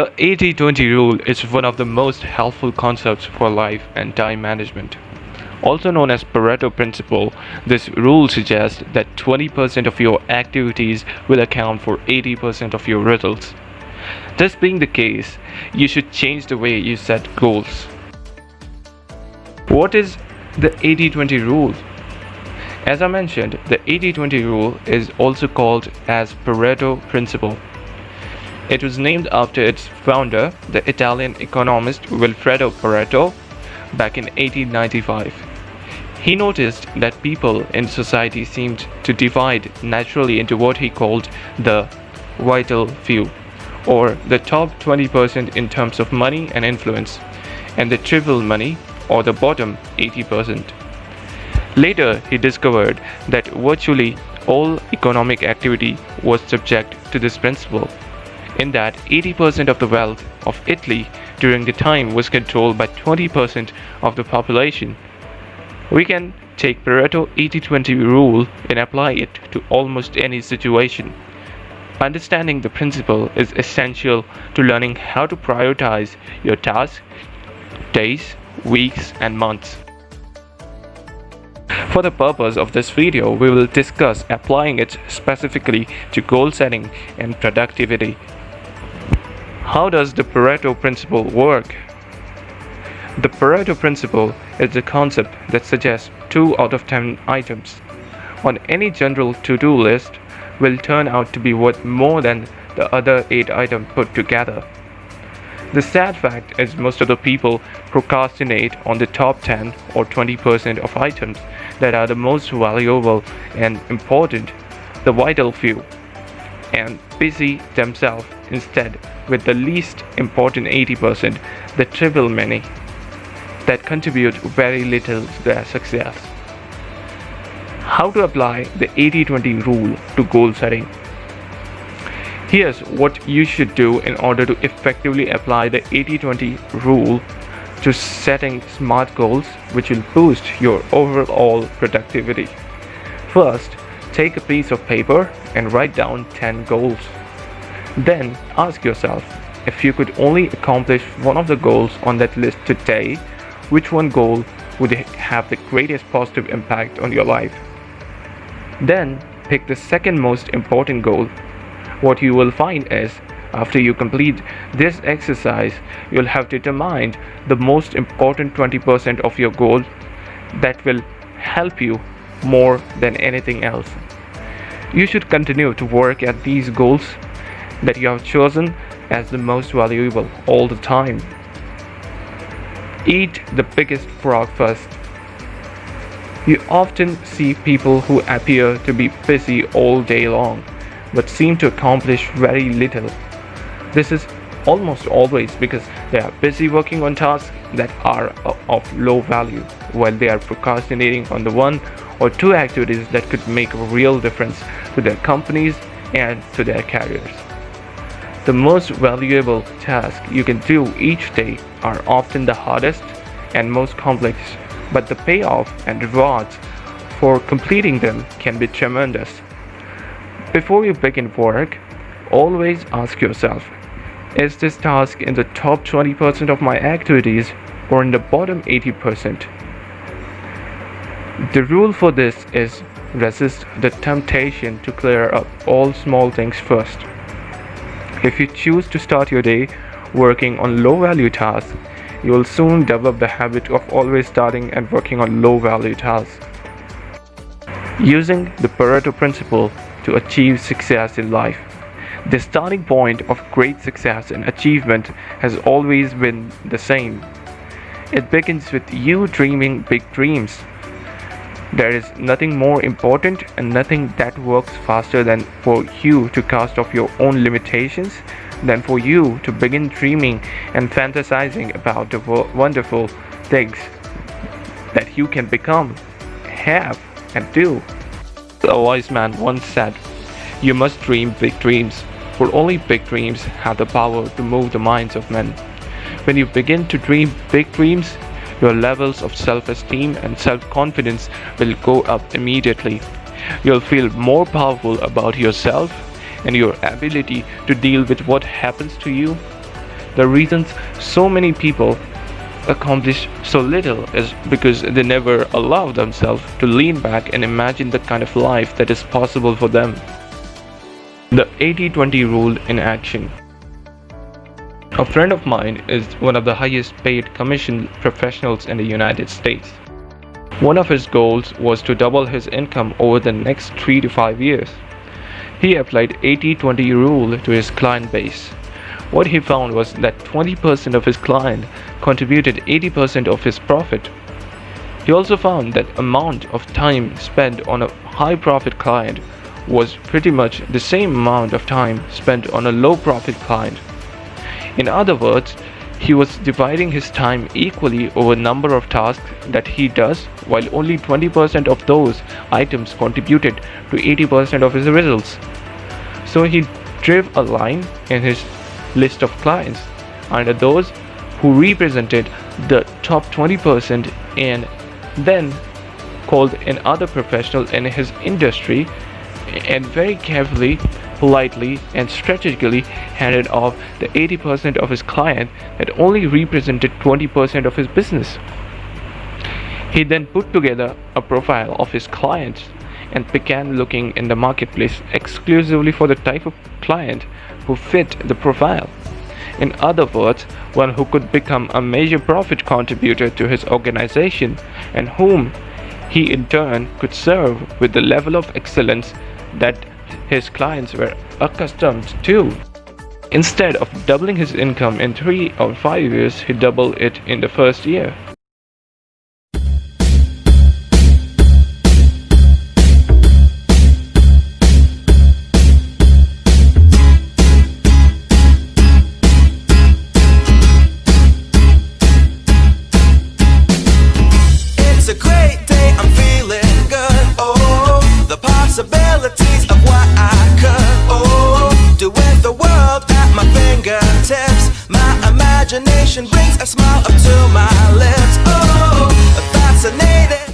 The 80-20 rule is one of the most helpful concepts for life and time management. Also known as Pareto principle, this rule suggests that 20% of your activities will account for 80% of your results. This being the case, you should change the way you set goals. What is the 80-20 rule? As I mentioned, the 80-20 rule is also called as Pareto principle. It was named after its founder, the Italian economist Vilfredo Pareto, back in 1895. He noticed that people in society seemed to divide naturally into what he called the vital few, or the top 20% in terms of money and influence, and the trivial money, or the bottom 80%. Later, he discovered that virtually all economic activity was subject to this principle, in that 80% of the wealth of Italy during the time was controlled by 20% of the population. We can take Pareto 80-20 rule and apply it to almost any situation. Understanding the principle is essential to learning how to prioritize your tasks, days, weeks, and months. For the purpose of this video, we will discuss applying it specifically to goal setting and productivity. How does the Pareto principle work? The Pareto principle is the concept that suggests 2 out of 10 items on any general to-do list will turn out to be worth more than the other 8 items put together. The sad fact is most of the people procrastinate on the top 10 or 20% of items that are the most valuable and important, the vital few, and busy themselves instead with the least important 80%, the trivial many, that contribute very little to their success. How to apply the 80-20 rule to goal setting? Here's what you should do in order to effectively apply the 80-20 rule to setting smart goals which will boost your overall productivity. First, take a piece of paper and write down 10 goals. Then ask yourself, if you could only accomplish one of the goals on that list today, which one goal would have the greatest positive impact on your life? Then pick the second most important goal. What you will find is, after you complete this exercise, you'll have determined the most important 20% of your goal that will help you more than anything else. You should continue to work at these goals that you have chosen as the most valuable all the time. Eat the biggest frog first. You often see people who appear to be busy all day long but seem to accomplish very little. This is almost always because they are busy working on tasks that are of low value, while they are procrastinating on the 1 or 2 activities that could make a real difference to their companies and to their careers. The most valuable tasks you can do each day are often the hardest and most complex, but the payoff and rewards for completing them can be tremendous. Before you begin work, always ask yourself, is this task in the top 20% of my activities or in the bottom 80%? The rule for this is resist the temptation to clear up all small things first. If you choose to start your day working on low value tasks, you will soon develop the habit of always starting and working on low value tasks. Using the Pareto principle to achieve success in life. The starting point of great success and achievement has always been the same. It begins with you dreaming big dreams. There is nothing more important and nothing that works faster than for you to cast off your own limitations than for you to begin dreaming and fantasizing about the wonderful things that you can become, have, and do. A wise man once said, "You must dream big dreams, for only big dreams have the power to move the minds of men." When you begin to dream big dreams, your levels of self-esteem and self-confidence will go up immediately. You'll feel more powerful about yourself and your ability to deal with what happens to you. The reasons so many people accomplish so little is because they never allow themselves to lean back and imagine the kind of life that is possible for them. The 80-20 rule in action. A friend of mine is one of the highest paid commission professionals in the United States. One of his goals was to double his income over the next 3 to 5 years. He applied 80-20 rule to his client base. What he found was that 20% of his client contributed 80% of his profit. He also found that amount of time spent on a high profit client was pretty much the same amount of time spent on a low profit client. In other words, he was dividing his time equally over number of tasks that he does, while only 20% of those items contributed to 80% of his results. So he drew a line in his list of clients under those who represented the top 20% and then called in other professionals in his industry and very carefully, politely and strategically handed off the 80% of his client that only represented 20% of his business. He then put together a profile of his clients and began looking in the marketplace exclusively for the type of client who fit the profile. In other words, one who could become a major profit contributor to his organization and whom he in turn could serve with the level of excellence that his clients were accustomed to. Instead of doubling his income in 3 or 5 years, he doubled it in the first year. It's a great day, I'm feeling good. Oh, the possibilities of what I could, do with the world at my fingertips. My imagination brings a smile up to my lips. Oh, fascinating.